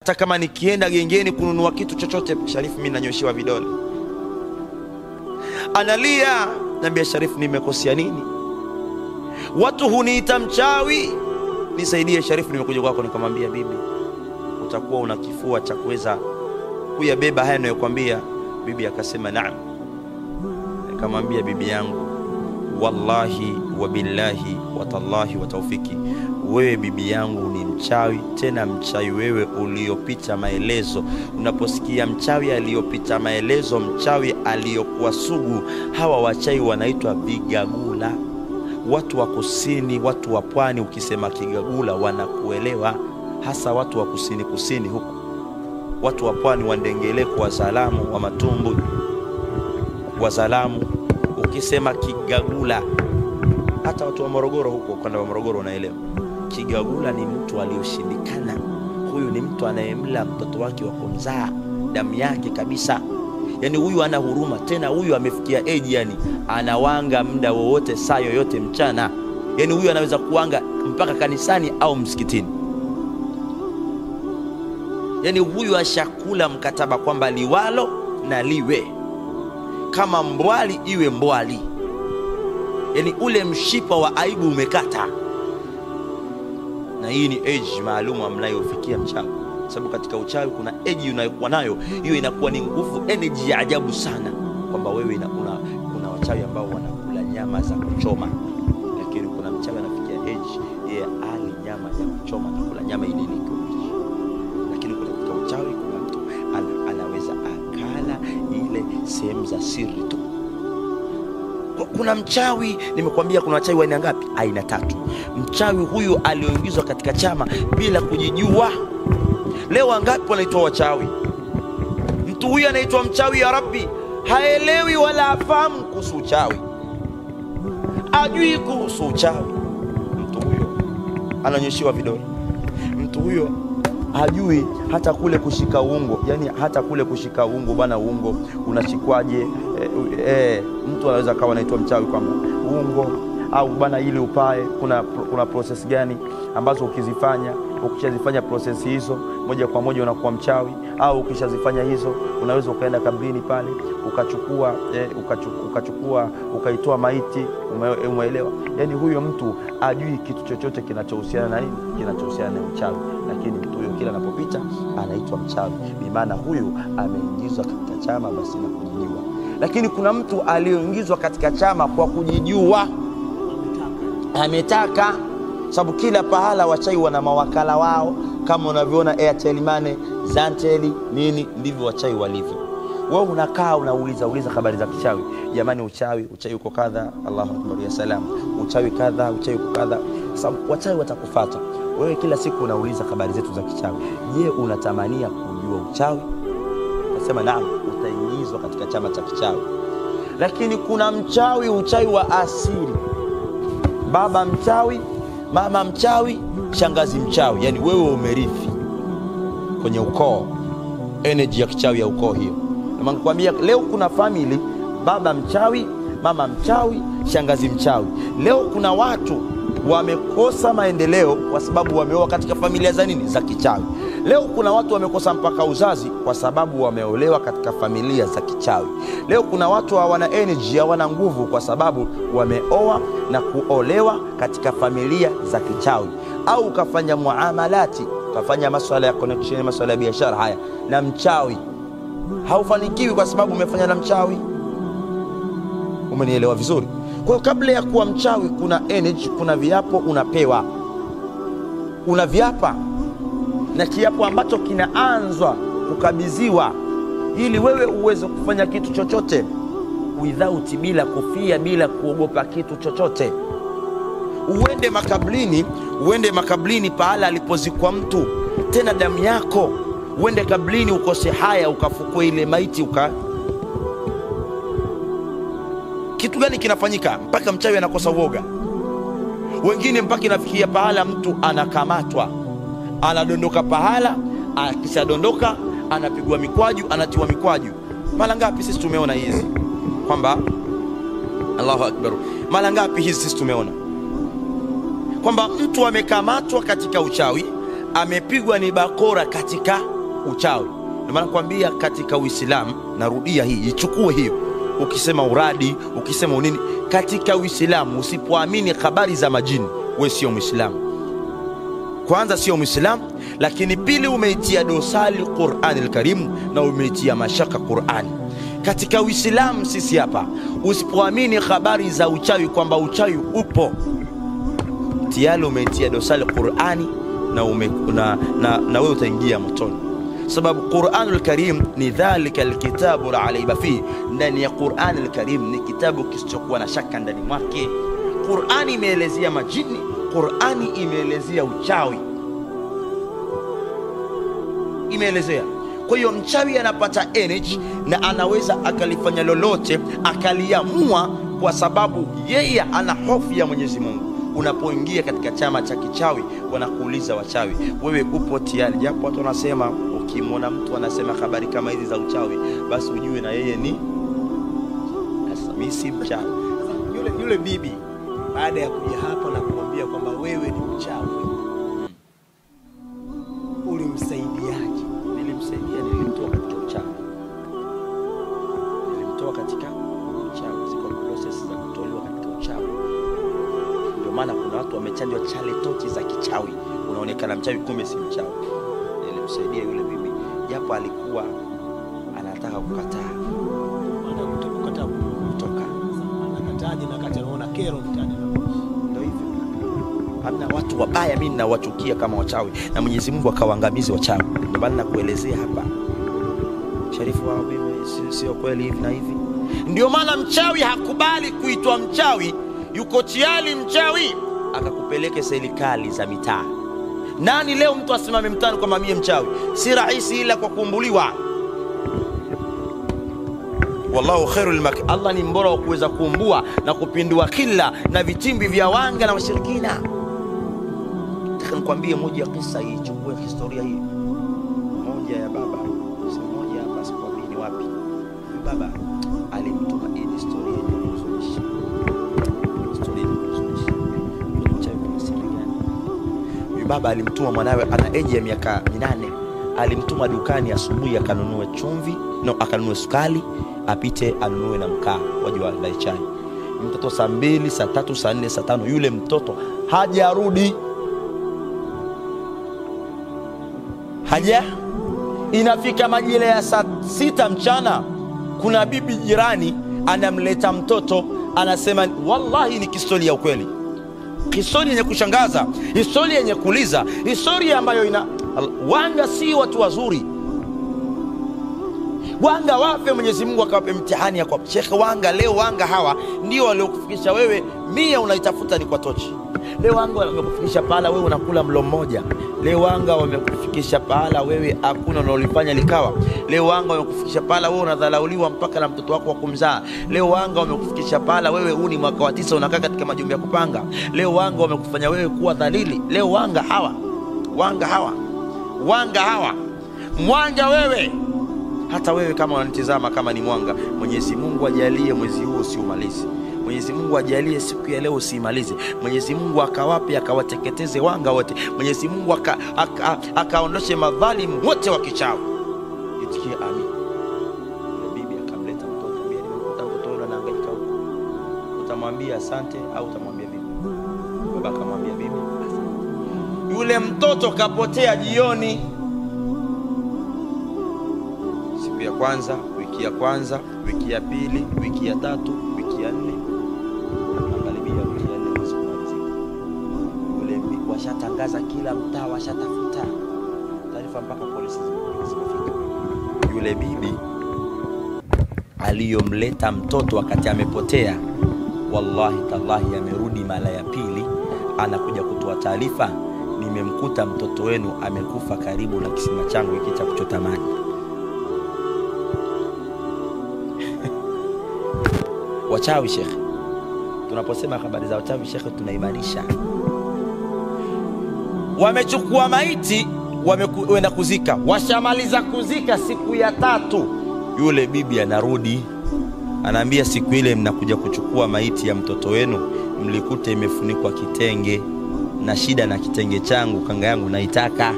Hata kama nikienda gengeni kununua kitu chochote, Sharifu mimi nanyoshiwa vidole. Analia, naambia Sharifu nimekosea nini? Watu huniita mchawi, nisaidie Sharifu, nimekuja kwako. Nikamwambia bibi, utakuwa una kifua cha kuweza kuyabeba haya ninayokuambia? Bibi akasema naam. Nikamwambia bibi yangu, wallahi wa billahi wa tallahi wa tawfiki, wewe bibi yangu ni mchawi, tena mchawi wewe uliopita maelezo. Unaposikia mchawi aliyopita maelezo, mchawi aliyokuwa sugu, hawa wachawi wanaitwa vigagula. Watu wa kusini, watu wa pwani, ukisema kigagula wanakuelewa, hasa watu wa kusini huko. Watu wa pwani, wa Ndengeleko, wa Zalamu, wa Matumbu, wa Zalamu, ukisema kigagula, hata watu wa Morogoro huko, kwenda wa Morogoro wanaelewa. Kigagula ni mtu aliyoshindikana. Huyu ni mtu anayemla mtoto wake wa kumzaa, damu yake kabisa. Yani huyu ana huruma, tena huyu amefikia age, yani anawanga muda wowote, saa yoyote mchana. Yani huyu anaweza kuanga mpaka kanisani au msikitini. Yani huyu ashakula mkataba kwamba liwalo na liwe, kama mbwali iwe mbwali. Yani ule mshipa wa aibu umekata. Na hii ni age maalumu mnayofikia mchawi, sababu katika uchawi kuna age unayokuwa nayo, hiyo inakuwa ni nguvu, energy ya ajabu sana, kwamba wewe kuna wachawi ambao wanakula nyama za kuchoma, lakini kuna mchawi anafikia age yeye ali nyama ya kuchoma na kula nyama ile ile. Lakini katika uchawi kuna mtu anaweza akala ile sehemu za siri tu. Kuna mchawi, nimekwambia kuna wachawi wa aina ngapi? Aina 3. Mchawi huyu alioingizwa katika chama bila kujijua. Leo wangapi wanaitwa wachawi? Mtu huyu anaitwa mchawi ya Rabbi, haelewi wala hafahamu kuhusu uchawi, ajui kuhusu uchawi. Mtu huyo ananyoshiwa vidole. Mtu huyo hajui hata kule kushika uungo, yani hata kule kushika uungo, bana uungo unashikwaje? Mtu anaweza kawa anaitwa mchawi kwamba uungo au bana ili upae, kuna process gani ambazo ukishazifanya process hizo moja kwa moja unakuwa mchawi, au ukishazifanya hizo unaweza ukaenda kabrini pale ukachukua ukaitoa maiti. Umeelewa? Yani huyo mtu ajui kitu chochote kinachohusiana na nini, kinachohusiana na uchawi, lakini mtu huyo kila anapopita anaitwa mchawi, bi maana huyu ameingizwa katika chama basi na kujijua. Lakini kuna mtu aliyoingizwa katika chama kwa kujijua, ametaka, sababu kila pahala wachawi wana mawakala wao, kama unavyoona Airtel Money, Zantel, nini, ndivyo wachawi walivyo. Wewe unakaa unauliza habari za kichawi, jamani uchawi uko kadha, Allahu Akbar ya salam, uchawi kadha, uchawi uko kadha. Sababu wachawi watakufuata wewe kila siku, unauliza habari zetu za kichawi. Je, unatamania kujua uchawi? Nasema naam, utaingizwa katika chama cha kichawi. Lakini kuna uchawi wa asili. Baba mchawi, mama mchawi, shangazi mchawi. Yani wewe umerithi kwenye ukoo energy ya kichawi ya ukoo hiyo. Na nakwambia leo kuna family, baba mchawi, mama mchawi, shangazi mchawi. Leo kuna watu wamekosa maendeleo kwa sababu wameoa katika familia za nini? Za kichawi. Leo kuna watu wamekosa mpaka uzazi kwa sababu wameolewa katika familia za kichawi. Leo kuna watu hawana energy, hawana nguvu kwa sababu wameoa na kuolewa katika familia za kichawi. Au ukafanya muamalati, ukafanya masuala ya connection, masuala ya biashara haya na mchawi, haufanikiwi kwa sababu umefanya na mchawi. Umenielewa vizuri? Kwa kabla ya kuwa mchawi kuna energy, kuna viapo unapewa. Unaviapa na kiapo ambacho kinaanzwa kukabidhiwa ili wewe uweze kufanya kitu chochote without, bila kufia, bila kuogopa kitu chochote. Uende makablini pahala alipozikwa mtu, tena damu yako, uende kablini ukose haya ukafukue ile maiti Kitu gani kinafanyika mpaka mchawi anakosa uoga? Wengine mpaka inafikia pahala mtu anakamatwa, anadondoka pahala, akishadondoka anapigwa mikwaju, anatiwa mikwaju. Mara ngapi sisi tumeona hizi kwamba Allahu Akbar, mara ngapi hizi sisi tumeona kwamba mtu amekamatwa katika uchawi, amepigwa ni bakora katika uchawi. Ndio maana nakwambia katika Uislamu, narudia hii, ichukue hiyo. Ukisema uradi, ukisema unini, katika Uislamu usipoamini habari za majini, wewe sio Muislamu. Kwanza sio Muislamu, lakini pili umeitia dosari Qur'an al-Karim na umeitia mashaka Qur'an. Katika Uislamu sisi hapa, usipoamini habari za uchawi kwamba uchawi upo, tayari umeitia dosari Qur'ani na wewe utaingia motoni. Sababu Qur'an al-Karim ni dhalika alkitabu la raiba fihi, ndani ya Qur'an al-Karim ni kitabu kisichokuwa na shaka ndani mwake. Qur'ani imeelezea majini, Qur'ani imeelezea uchawi, imeelezea. Kwa hiyo mchawi anapata energy na anaweza akalifanya lolote, akaliamua, kwa sababu yeye ana hofu ya Mwenyezi Mungu. Unapoingia katika chama cha kichawi, wanakuuliza wachawi, wewe upo tayari? Japo watu wanasema ukimwona mtu anasema habari kama hizi za uchawi, basi ujue na yeye ni asamisi mchawi. Yule bibi baada ya kuja hapa na kumwambia kwamba wewe ni mchawi, ulimsaidiaje? Nilimsaidia, nilimtoa katika uchawi. Nilimtoa katika uchawi, ziko process za kutolewa katika uchawi. Ndio maana kuna watu wamechanjwa chale tochi za kichawi, unaonekana mchawi kumbe si mchawi. Nilimsaidia yule bibi, japo alikuwa anataka kukataa. Maana kutoka anakataje na kati anaona kero mtani. Ndio hivyo. Hamna watu wabaya mimi ninawachukia kama wachawi, na Mwenyezi Mungu akawaangamize wachawi. Ndio maana nakuelezea hapa, Sharifu wao mimi sio kweli hivi na hivi. Ndio maana mchawi hakubali kuitwa mchawi, yuko tayari mchawi akakupeleke serikali za mitaa. Nani leo mtu asimame mtaani kwa mie mchawi? Si rahisi ila kwa kuumbuliwa. Wallahu khairul mak, Allah ni mbora wa kuweza kuumbua na kupindua kila na vitimbi vya wanga na washirikina. Nikwambie moja ya kisa hii, chukue historia hii moja ya baba, si moja hapa, sikwambii wapi. Baba alimtuma hii historia ya kuzunisha. Historia ya kuzunisha. Mchawi kwa siri gani? Huyu baba alimtuma mwanawe, ana age ya miaka 8, alimtuma dukani asubuhi akanunue chumvi, akanunue sukari, apite anunue na mkaa waje wa chai. Mtoto saa 2, saa 3, saa 4, saa 5, yule mtoto hajarudi. Inafika majira ya saa 6 mchana, kuna bibi jirani anamleta mtoto, anasema wallahi ni historia ya ukweli, historia yenye kushangaza, historia yenye kuuliza, historia ambayo ina wanga si watu wazuri. Wanga wafe, Mwenyezi Mungu akawape mtihani ya kwa shekhe wanga. Leo wanga hawa ndio waliokufikisha wewe 100 unaitafuta ni kwa tochi. Leo wanga wamekufikisha pala wewe unakula mlo mmoja. Leo wanga wamekufikisha pala wewe hakuna unalofanya likawa. Leo wanga wamekufikisha pala wewe unadhalauliwa mpaka na mtoto wako wa kumzaa. Leo wanga wamekufikisha pala wewe uni mwaka wa 9 unakaa katika majumba ya kupanga. Leo wanga wamekufanya wewe kuwa dhalili. Leo wanga hawa, mwanga wewe. Hata wewe kama unanitazama kama ni mwanga, Mwenyezi Mungu ajalie mwezi huu usiumalize. Mwenyezi Mungu ajalie siku ya leo usimalize. Mwenyezi Mungu akawape akawateketeze wanga wote. Mwenyezi Mungu akaondoshe madhalimu wote wa kichawi. Itikie amin. Bibi akamleta mtoto, mbele mtoto yule anahangaika huko. Utamwambia asante au utamwambia vipi? Baba akamwambia bibi asante. Yule mtoto kapotea jioni. Siku ya kwanza, wiki ya kwanza, wiki ya pili, wiki ya 3, wiki ya 4. Washatangaza kila mtaa, washatafuta taarifa mpaka polisi zimefika. Yule bibi aliyomleta mtoto wakati amepotea, wallahi tallahi amerudi mara ya pili, anakuja kutoa taarifa, nimemkuta mtoto wenu amekufa karibu na kisima changu hiki cha kuchota maji. Wachawi shekhe, tunaposema habari za wachawi shekhe, tunaimanisha wamechukua maiti, wamekwenda kuzika, washamaliza kuzika siku ya 3, yule bibi anarudi, anaambia siku ile mnakuja kuchukua maiti ya mtoto wenu, mlikuta imefunikwa kitenge, na shida na kitenge changu kanga yangu naitaka.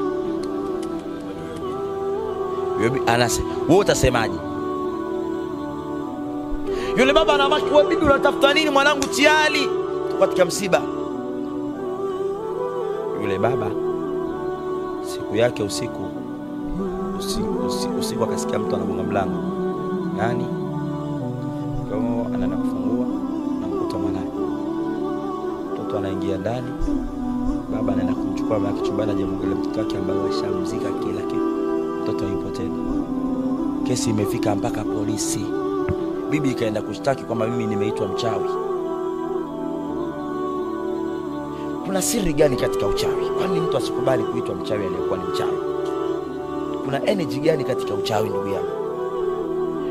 Anasema wewe utasemaje? Yule baba anamaki, wewe bibi unatafuta nini mwanangu tiali? Tuko katika msiba. Yule baba siku yake usiku akasikia mtu anagonga mlango. Nani? Kwa anaenda kufungua na mkuta mwanae. Mtoto anaingia ndani. Baba anaenda kumchukua mama chumbani ajamwangalia mtoto wake ambaye washamzika kila kitu. Mtoto yupo tena. Kesi imefika mpaka polisi. Bibi kaenda kushtaki kwamba mimi nimeitwa mchawi. Kuna siri gani katika uchawi? Kwani mtu asikubali kuitwa mchawi aliyekuwa ni mchawi? Kuna energy gani katika uchawi ndugu yangu?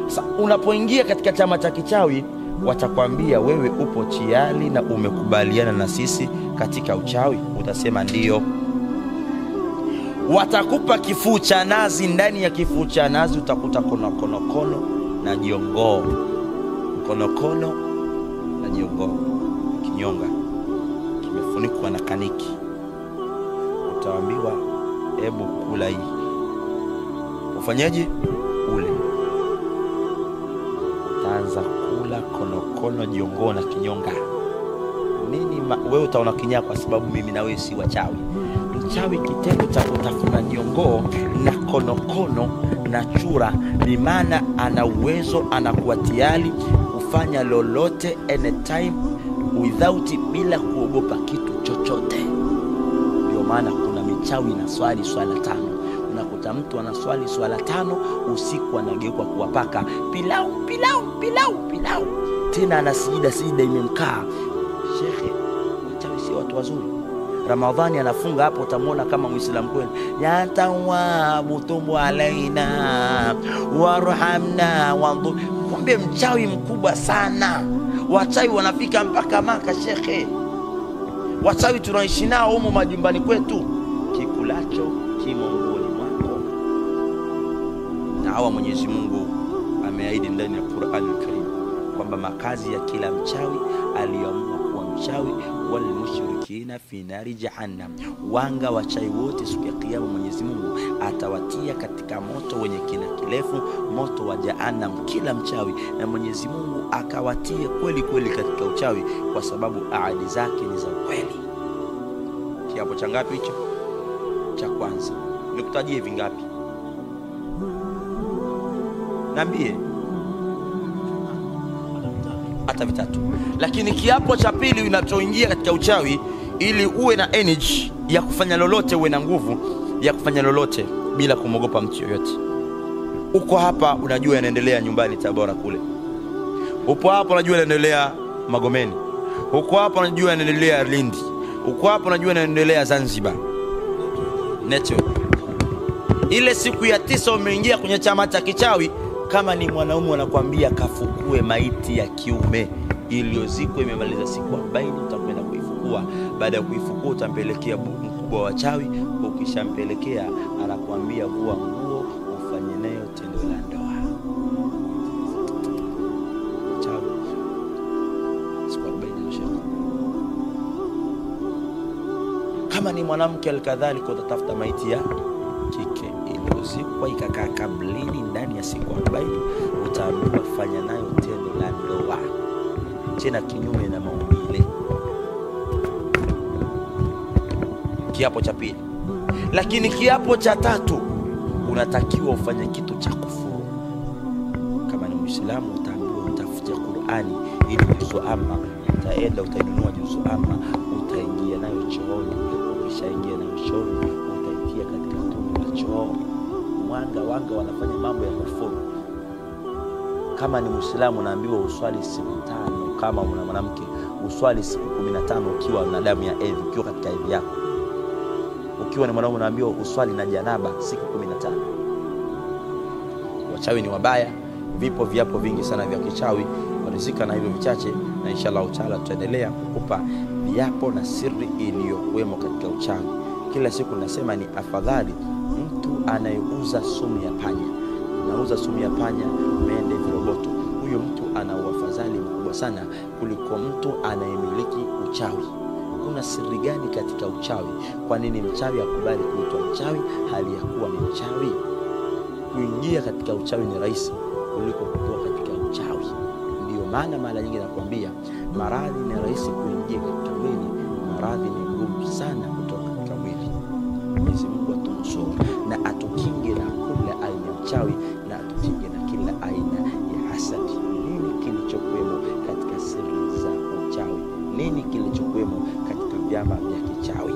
Sasa unapoingia katika chama cha kichawi, watakwambia wewe upo chiali na umekubaliana na sisi katika uchawi, utasema ndio. Watakupa kifuu cha nazi, ndani ya kifuu cha nazi utakuta konokono na jiongoo. Konokono na jiongoo, kinyonga kimefunikwa na kaniki. Utaambiwa hebu kula hii. Ufanyaje? Ule. Utaanza kula konokono, jiongoo na kinyonga. Nini wewe utaona kinyaa kwa sababu mimi na wewe si wachawi. Mchawi kitendo cha kutafuna jiongoo na konokono na chura, ni maana ana uwezo, anakuwa tayari kufanya lolote anytime without, bila kuogopa kitu chochote. Ndio maana kuna michawi na swali swala 5. Unakuta mtu anaswali swala 5 usiku anageuka kuwapaka pilau. Tena ana sijida imemkaa. Shekhe, wachawi si watu wazuri. Ramadhani anafunga hapo, utamuona kama Muislamu kweli. Ya Tawwabu tubu alaina warhamna wandu. Kumbe mchawi mkubwa sana. Wachawi wanafika mpaka Maka shekhe. Wachawi tunaishi nao humo majumbani kwetu. Kikulacho kimo ngoni mwako. Na hawa Mwenyezi Mungu ameahidi ndani ya Qur'an al-Karim kwamba makazi ya kila mchawi aliamua kuwa mchawi, wal mushrikina fi nari jahannam. Wanga wachawi wote siku ya kiyama Mwenyezi Mungu atawatia katika moto wenye kina kirefu, moto wa jahannam, kila mchawi. Na Mwenyezi Mungu akawatia kweli kweli katika uchawi kwa sababu ahadi zake ni za kweli. Kiapo cha ngapi hicho? Cha kwanza. Nikutajie vingapi? Niambie. Hata vitatu. Lakini kiapo cha pili unachoingia katika uchawi, ili uwe na energy ya kufanya lolote, uwe na nguvu ya kufanya lolote bila kumogopa mtu yoyote. Uko hapa unajua yanaendelea nyumbani Tabora kule. Upo hapa unajua yanaendelea Magomeni. Uko hapa unajua yanaendelea Lindi. Uko hapa unajua yanaendelea Zanzibar. Network. Ile siku ya 9 umeingia kwenye chama cha kichawi, kama ni mwanaume wanakuambia kafukue maiti ya kiume iliyozikwa imemaliza siku 40, utakwenda kuifukua. Baada ya kuifukua utampelekea mkubwa wa wachawi. Ukishampelekea anakuambia vua nguo ufanye nayo tendo la ndoa. Chawi siku 40 shaka. Kama ni mwanamke alikadhalika, utatafuta maiti ya kike iliyozikwa ikakaa kablini ndani ya siku 40, utaambiwa fanya nayo tendo la ndoa, tena kinyume na maumbile. Kiapo cha pili. Lakini kiapo cha tatu, unatakiwa ufanye kitu cha kufuru. Kama ni Muislamu utaambiwa utafute Qur'ani ili juzu amma, utaenda utainunua juzu amma, utaingia nayo chooni. Ukishaingia nayo chooni utaitia katika tundu la choo. Wanga wanafanya mambo ya kufuru. Kama ni Muislamu unaambiwa uswali siku 5. Kama una mwanamke uswali siku 15 ukiwa na damu ya hedhi, ukiwa katika hedhi yako. Ukiwa ni mwanaume unaambiwa uswali na janaba siku 15. Wachawi ni wabaya. Vipo viapo vingi sana vya kichawi, warizika na hivyo vichache, na inshallah taala tutaendelea kukupa viapo na siri iliyokuwemo katika uchawi. Kila siku nasema ni afadhali mtu anayeuza sumu ya panya, anauza sumu ya panya, mende, viroboto, huyo mtu ana uafadhali mkubwa sana kuliko mtu anayemiliki uchawi. Kuna siri gani katika uchawi? Kwa nini mchawi akubali kuitwa mchawi hali ya kuwa ni mchawi? kuingia katika uchawi ni rahisi kuliko kutoka katika uchawi. Ndio maana mara nyingi nakwambia maradhi ni rahisi kuingia katika mwili, maradhi ni ngumu sana kutoka katika mwili. Mwenyezi Mungu atunusuru na atukinge na kila aina ya uchawi na atukinge na kila aina ya hasadi. Nini kilichokuwemo katika siri za uchawi? Nini kilichokuwemo katika vyama vya kichawi?